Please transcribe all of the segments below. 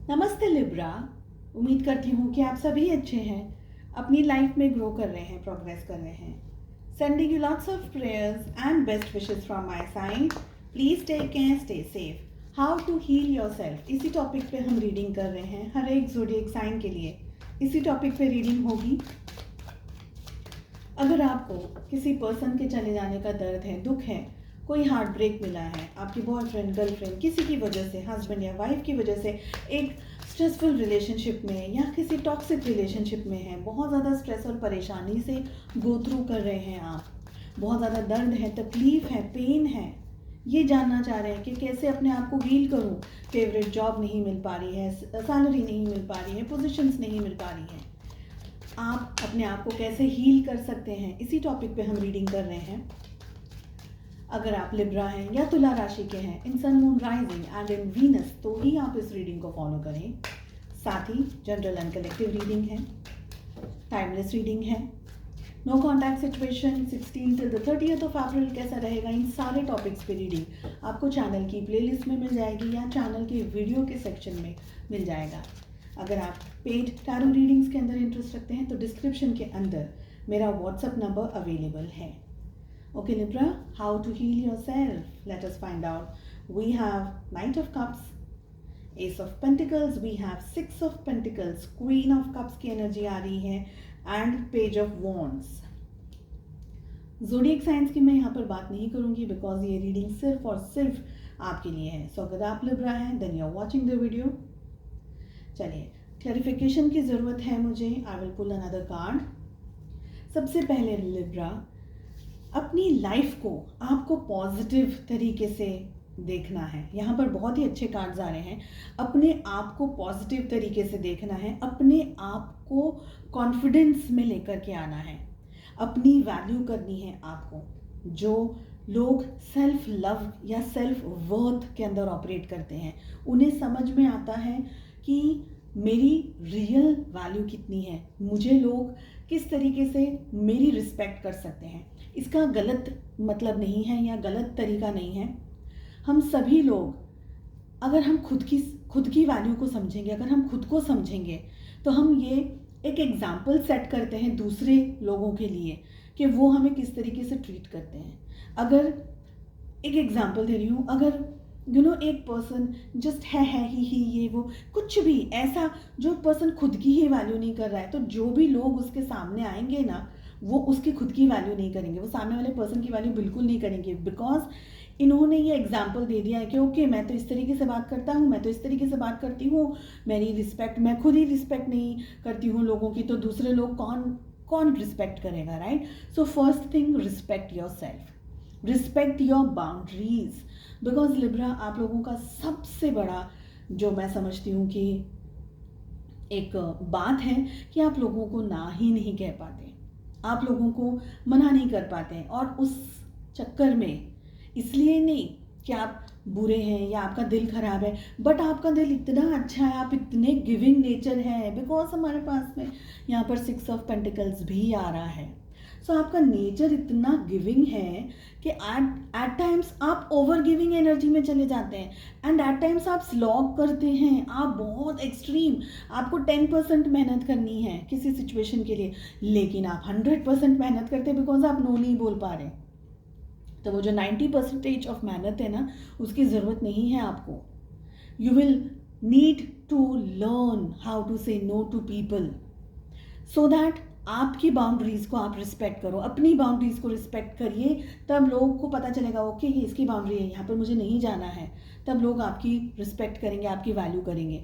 नमस्ते लिब्रा। उम्मीद करती हूँ कि आप सभी अच्छे हैं, अपनी लाइफ में ग्रो कर रहे हैं, प्रोग्रेस कर रहे हैं। Sending you lots of prayers and best wishes from my side. Please take care, stay safe. How to heal yourself, इसी टॉपिक पे हम रीडिंग कर रहे हैं हर एक ज़ोडिएक साइन के लिए। इसी टॉपिक पे रीडिंग होगी। अगर आपको किसी पर्सन के चले जाने का दर्द है, दुख है, कोई हार्ट ब्रेक मिला है, आपके बॉयफ्रेंड गर्लफ्रेंड किसी की वजह से, हस्बैंड या वाइफ की वजह से एक स्ट्रेसफुल रिलेशनशिप में या किसी टॉक्सिक रिलेशनशिप में है, बहुत ज़्यादा स्ट्रेस और परेशानी से गो थ्रू कर रहे हैं आप, बहुत ज़्यादा दर्द है, तकलीफ़ है, पेन है, ये जानना चाह रहे हैं कि कैसे अपने आप को हील करूं। फेवरेट जॉब नहीं मिल पा रही है, सैलरी नहीं मिल पा रही है, पोजीशंस नहीं मिल पा रही हैं, आप अपने आप को कैसे हील कर सकते हैं, इसी टॉपिक पे हम रीडिंग कर रहे हैं। अगर आप लिब्रा हैं या तुला राशि के हैं, in sun moon rising and in Venus, तो ही आप इस रीडिंग को फॉलो करें। साथ ही जनरल एंड कलेक्टिव रीडिंग है, टाइमलेस रीडिंग है, no contact situation. 16 till the 30th of April कैसा रहेगा, इन सारे टॉपिक्स पे रीडिंग आपको चैनल की प्लेलिस्ट में मिल जाएगी या चैनल के वीडियो के सेक्शन में मिल जाएगा। अगर आप पेड टैरो रीडिंग्स के अंदर इंटरेस्ट रखते हैं तो डिस्क्रिप्शन के अंदर मेरा व्हाट्सएप नंबर अवेलेबल है। Okay, Libra, how to heal yourself? Let us find out. We have Knight of Cups, Ace of Pentacles, we have Six of Pentacles, Queen of Cups की energy आ रही है and Page of Wands. Zodiac science की मैं यहाँ पर बात नहीं करूँगी बिकॉज ये रीडिंग सिर्फ और सिर्फ आपके लिए है। सो अगर आप लिब्रा हैं then you are watching the video. चलिए, क्लैरिफिकेशन की ज़रूरत है मुझे। I will pull another card. सबसे पहले लिब्रा, अपनी लाइफ को आपको पॉजिटिव तरीके से देखना है। यहाँ पर बहुत ही अच्छे कार्ड्स आ रहे हैं। अपने आप को पॉजिटिव तरीके से देखना है, अपने आप को कॉन्फिडेंस में लेकर के आना है, अपनी वैल्यू करनी है आपको। जो लोग सेल्फ लव या सेल्फ वर्थ के अंदर ऑपरेट करते हैं, उन्हें समझ में आता है कि मेरी रियल वैल्यू कितनी है, मुझे लोग किस तरीके से मेरी रिस्पेक्ट कर सकते हैं। इसका गलत मतलब नहीं है या गलत तरीका नहीं है। हम सभी लोग अगर हम खुद की वैल्यू को समझेंगे, अगर हम खुद को समझेंगे, तो हम ये एक एग्जाम्पल सेट करते हैं दूसरे लोगों के लिए कि वो हमें किस तरीके से ट्रीट करते हैं। अगर एक एग्जाम्पल दे रही हूँ, अगर एक पर्सन जस्ट है ही ये वो कुछ भी ऐसा, जो पर्सन खुद की ही वैल्यू नहीं कर रहा है, तो जो भी लोग उसके सामने आएंगे ना, वो उसकी खुद की वैल्यू नहीं करेंगे, वो सामने वाले पर्सन की वैल्यू बिल्कुल नहीं करेंगे। बिकॉज इन्होंने ये एग्जाम्पल दे दिया है कि ओके, मैं तो इस तरीके से बात करता हूँ, मैं तो इस तरीके से बात करती हूँ, मेरी रिस्पेक्ट, मैं खुद ही रिस्पेक्ट नहीं करती हूँ लोगों की, तो दूसरे लोग कौन रिस्पेक्ट करेगा, right? So first thing, respect your self, respect your boundaries. Because Libra, आप लोगों का सबसे बड़ा जो मैं समझती हूँ कि एक बात है कि आप लोगों को ना ही नहीं कह पाते, आप लोगों को मना नहीं कर पाते हैं। और उस चक्कर में, इसलिए नहीं कि आप बुरे हैं या आपका दिल खराब है, बट आपका दिल इतना अच्छा है, आप इतने गिविंग नेचर है। बिकॉज हमारे पास में यहाँ पर 6 ऑफ पेंटिकल्स भी आ रहा है। सो आपका नेचर इतना गिविंग है कि एट टाइम्स आप ओवर गिविंग एनर्जी में चले जाते हैं एंड एट टाइम्स आप स्लॉग करते हैं, आप बहुत एक्सट्रीम, आपको 10% मेहनत करनी है किसी सिचुएशन के लिए, लेकिन आप 100% मेहनत करते हैं बिकॉज आप नो नहीं बोल पा रहे। तो वो जो 90% ऑफ मेहनत है ना, उसकी ज़रूरत नहीं है आपको। You will need to learn how to say no to people so that आपकी बाउंड्रीज को आप रिस्पेक्ट करो, अपनी बाउंड्रीज को रिस्पेक्ट करिए, तब लोगों को पता चलेगा ओके ये इसकी बाउंड्री है, यहाँ पर मुझे नहीं जाना है, तब लोग आपकी रिस्पेक्ट करेंगे, आपकी वैल्यू करेंगे।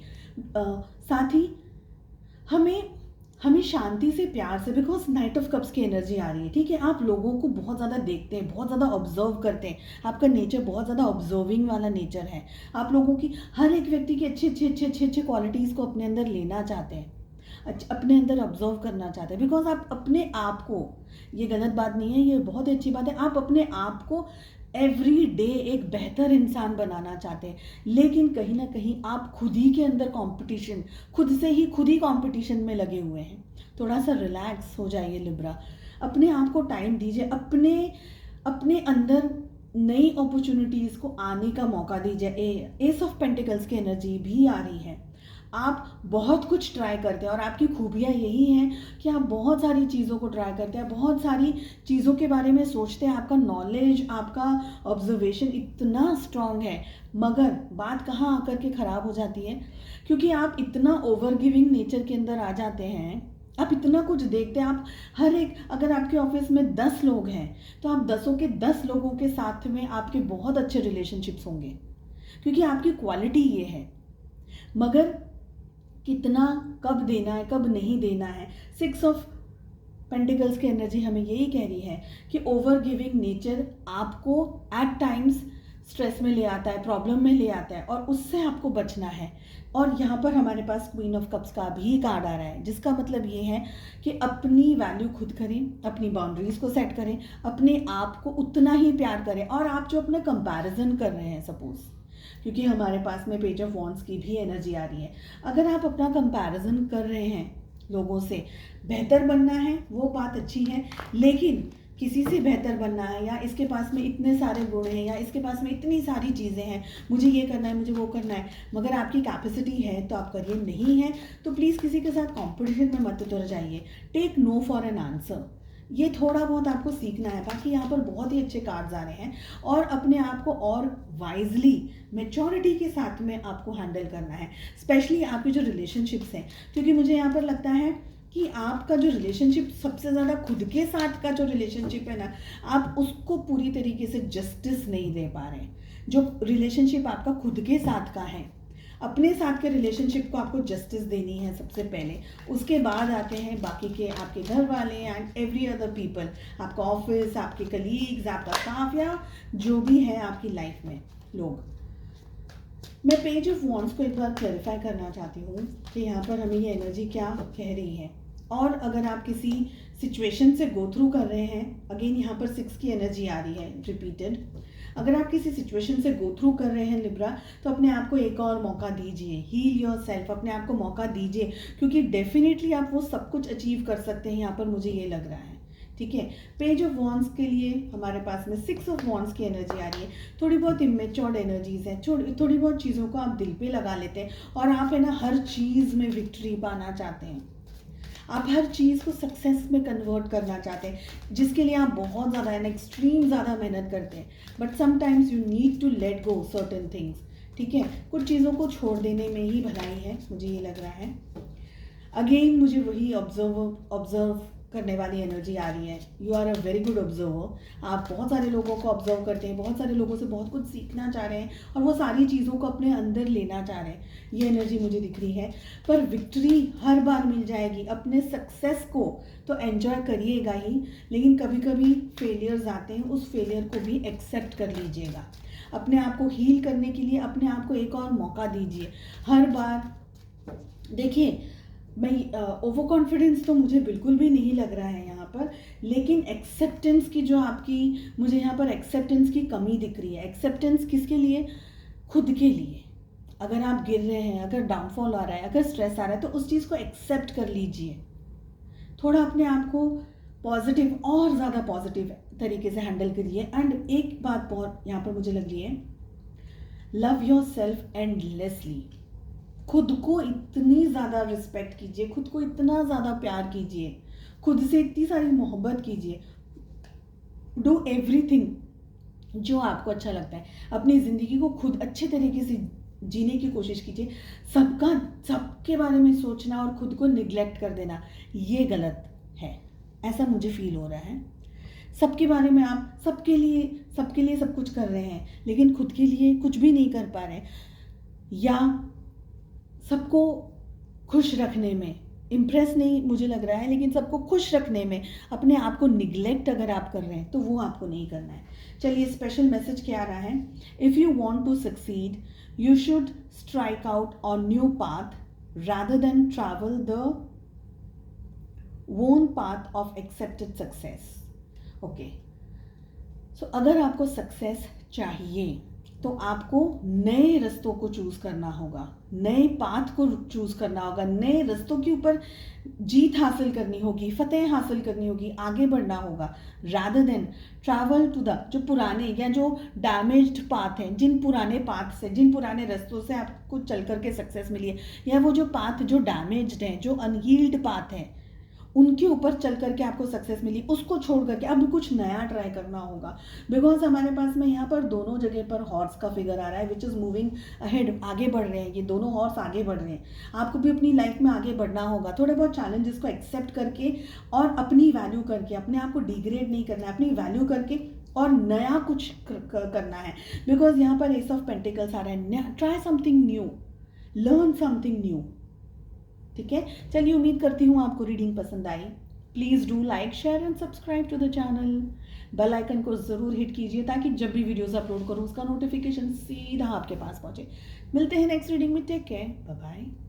साथ ही हमें शांति से, प्यार से, बिकॉज नाइट ऑफ कप्स की एनर्जी आ रही है, ठीक है? आप लोगों को बहुत ज़्यादा देखते हैं, बहुत ज़्यादा ऑब्जर्व करते हैं, आपका नेचर बहुत ज़्यादा ऑब्जर्विंग वाला नेचर है। आप लोगों की हर एक व्यक्ति की अच्छे क्वालिटीज़ को अपने अंदर लेना चाहते हैं, अपने अंदर ऑब्जर्व करना चाहते हैं। बिकॉज आप अपने आप को, ये गलत बात नहीं है, ये बहुत ही अच्छी बात है, आप अपने आप को एवरी डे एक बेहतर इंसान बनाना चाहते हैं, लेकिन कहीं ना कहीं आप खुद ही के अंदर कंपटीशन, खुद ही कंपटीशन में लगे हुए हैं। थोड़ा सा रिलैक्स हो जाइए लिब्रा, अपने आप को टाइम दीजिए, अपने अंदर नई अपॉर्चुनिटीज़ को आने का मौका दीजिए। एस ऑफ पेंटिकल्स की एनर्जी भी आ रही है। आप बहुत कुछ ट्राई करते हैं और आपकी खूबियाँ यही हैं कि आप बहुत सारी चीज़ों को ट्राई करते हैं, बहुत सारी चीज़ों के बारे में सोचते हैं, आपका नॉलेज, आपका ऑब्जर्वेशन इतना स्ट्रांग है। मगर बात कहाँ आकर के ख़राब हो जाती है, क्योंकि आप इतना ओवर गिविंग नेचर के अंदर आ जाते हैं, आप इतना कुछ देखते हैं। आप हर एक, अगर आपके ऑफिस में 10 लोग हैं तो आप 10 के 10 लोगों के साथ में आपके बहुत अच्छे रिलेशनशिप्स होंगे, क्योंकि आपकी क्वालिटी ये है। मगर कितना, कब देना है, कब नहीं देना है, 6 ऑफ पेंटिकल्स की एनर्जी हमें यही कह रही है कि ओवर गिविंग नेचर आपको एट टाइम्स स्ट्रेस में ले आता है, प्रॉब्लम में ले आता है, और उससे आपको बचना है। और यहाँ पर हमारे पास क्वीन ऑफ कप्स का भी कार्ड आ रहा है, जिसका मतलब ये है कि अपनी वैल्यू खुद करें, अपनी बाउंड्रीज को सेट करें, अपने आप को उतना ही प्यार करें। और आप जो अपने कंपैरिजन कर रहे हैं, सपोज, क्योंकि हमारे पास में पेज ऑफ वॉन्ड्स की भी एनर्जी आ रही है, अगर आप अपना कंपैरिजन कर रहे हैं लोगों से, बेहतर बनना है वो बात अच्छी है, लेकिन किसी से बेहतर बनना है, या इसके पास में इतने सारे गुण हैं, या इसके पास में इतनी सारी चीज़ें हैं, मुझे ये करना है, मुझे वो करना है, मगर आपकी कैपेसिटी है तो आप करिए, नहीं है तो प्लीज़ किसी के साथ कंपटीशन में मत उतर जाइए। Take no for an answer, ये थोड़ा बहुत आपको सीखना है। बाकी यहाँ पर बहुत ही अच्छे कार्ड्स आ रहे हैं, और अपने आप को और वाइजली, मैच्योरिटी के साथ में आपको हैंडल करना है, स्पेशली आपके जो रिलेशनशिप्स हैं, क्योंकि मुझे यहाँ पर लगता है कि आपका जो रिलेशनशिप, सबसे ज़्यादा खुद के साथ का जो रिलेशनशिप है ना, आप उसको पूरी तरीके से जस्टिस नहीं दे पा रहे। जो रिलेशनशिप आपका खुद के साथ का है, अपने साथ के रिलेशनशिप को आपको जस्टिस देनी है सबसे पहले, उसके बाद आते हैं बाकी के आपके घर वाले एंड एवरी अदर पीपल, आपका ऑफिस, आपके कलीग्स, आपका स्टाफ, या जो भी है आपकी लाइफ में लोग। मैं पेज ऑफ वॉन्ड्स को एक बार क्लैरिफाई करना चाहती हूँ कि यहाँ पर हमें ये एनर्जी क्या कह रही है। और अगर आप किसी सिचुएशन से गो थ्रू कर रहे हैं, अगेन यहाँ पर 6 की एनर्जी आ रही है रिपीटेड, अगर आप किसी सिचुएशन से गो थ्रू कर रहे हैं लिब्रा, तो अपने आप को एक और मौका दीजिए, हील योर सेल्फ, अपने आप को मौका दीजिए, क्योंकि डेफिनेटली आप वो सब कुछ अचीव कर सकते हैं, यहाँ पर मुझे ये लग रहा है। ठीक है, पेज ऑफ वॉन्ड्स के लिए हमारे पास में 6 ऑफ वॉन्ड्स की एनर्जी आ रही है। थोड़ी बहुत इमेच्योर्ड एनर्जीज हैं, थोड़ी बहुत चीज़ों को आप दिल पे लगा लेते हैं, और आप है ना हर चीज़ में विक्ट्री पाना चाहते हैं, आप हर चीज़ को सक्सेस में कन्वर्ट करना चाहते हैं, जिसके लिए आप बहुत ज़्यादा एंड एक्सट्रीम ज़्यादा मेहनत करते हैं। But sometimes you need to let go certain things. ठीक है, कुछ चीज़ों को छोड़ देने में ही भलाई है, मुझे ये लग रहा है। अगेन मुझे वही ऑब्जर्व करने वाली एनर्जी आ रही है। You are a very good observer, आप बहुत सारे लोगों को ऑब्जर्व करते हैं, बहुत सारे लोगों से बहुत कुछ सीखना चाह रहे हैं, और वो सारी चीज़ों को अपने अंदर लेना चाह रहे हैं, ये एनर्जी मुझे दिख रही है। पर विक्ट्री हर बार मिल जाएगी, अपने सक्सेस को तो एंजॉय करिएगा ही, लेकिन कभी कभी फेलियर्स आते हैं, उस फेलियर को भी एक्सेप्ट कर लीजिएगा। अपने आप को हील करने के लिए अपने आप को एक और मौका दीजिए। हर बार देखिए, मैं ओवर कॉन्फिडेंस तो मुझे बिल्कुल भी नहीं लग रहा है यहाँ पर, लेकिन एक्सेप्टेंस की जो आपकी, मुझे यहाँ पर एक्सेप्टेंस की कमी दिख रही है। एक्सेप्टेंस किसके लिए? खुद के लिए। अगर आप गिर रहे हैं, अगर डाउनफॉल आ रहा है, अगर स्ट्रेस आ रहा है, तो उस चीज़ को एक्सेप्ट कर लीजिए। थोड़ा अपने आप को पॉजिटिव, और ज़्यादा पॉजिटिव तरीके से हैंडल करिए। एंड एक बात बहुत यहाँ पर मुझे लग रही है, लव योर सेल्फ एंडलेसली। खुद को इतनी ज़्यादा रिस्पेक्ट कीजिए, खुद को इतना ज़्यादा प्यार कीजिए, खुद से इतनी सारी मोहब्बत कीजिए। डू एवरीथिंग जो आपको अच्छा लगता है, अपनी ज़िंदगी को खुद अच्छे तरीके से जीने की कोशिश कीजिए। सबके बारे में सोचना और खुद को निगलेक्ट कर देना, ये गलत है, ऐसा मुझे फील हो रहा है। सबके बारे में आप सबके लिए सब कुछ कर रहे हैं, लेकिन खुद के लिए कुछ भी नहीं कर पा रहे, या सबको खुश रखने में, इम्प्रेस नहीं मुझे लग रहा है, लेकिन सबको खुश रखने में अपने आप को निगलेक्ट अगर आप कर रहे हैं, तो वो आपको नहीं करना है। चलिए, स्पेशल मैसेज क्या आ रहा है? If you want to succeed, you should strike out on new path rather than travel the worn path of accepted success. Okay, so अगर आपको सक्सेस चाहिए, तो आपको नए रास्तों को चूज़ करना होगा, नए पाथ को चूज़ करना होगा, नए रास्तों के ऊपर जीत हासिल करनी होगी, फतेह हासिल करनी होगी, आगे बढ़ना होगा, rather than travel to the जो पुराने या जो डैमेज्ड पाथ हैं, जिन पुराने पाथ से, जिन पुराने रास्तों से आपको चल करके सक्सेस मिली है, या वो जो पाथ जो डैमेज्ड हैं, जो अनहील्ड पाथ हैं, उनके ऊपर चल करके आपको सक्सेस मिली, उसको छोड़ करके अब कुछ नया ट्राई करना होगा। बिकॉज हमारे पास में यहाँ पर दोनों जगह पर हॉर्स का फिगर आ रहा है, विच इज़ मूविंग अहेड, आगे बढ़ रहे हैं, ये दोनों हॉर्स आगे बढ़ रहे हैं। आपको भी अपनी लाइफ में आगे बढ़ना होगा, थोड़े बहुत चैलेंजेस को एक्सेप्ट करके और अपनी वैल्यू करके, अपने आप को डिग्रेड नहीं करना है, अपनी वैल्यू करके और नया कुछ करना है। बिकॉज यहाँ पर एस ऑफ पेंटिकल्स आ रहा है, try something new, learn something new. ठीक है, चलिए उम्मीद करती हूँ आपको रीडिंग पसंद आई। Please do like, share and subscribe to the channel. Bell icon को ज़रूर हिट कीजिए ताकि जब भी वीडियोस अपलोड करूँ उसका नोटिफिकेशन सीधा आपके पास पहुँचे। मिलते हैं नेक्स्ट रीडिंग में, टेक केयर, बाय बाय।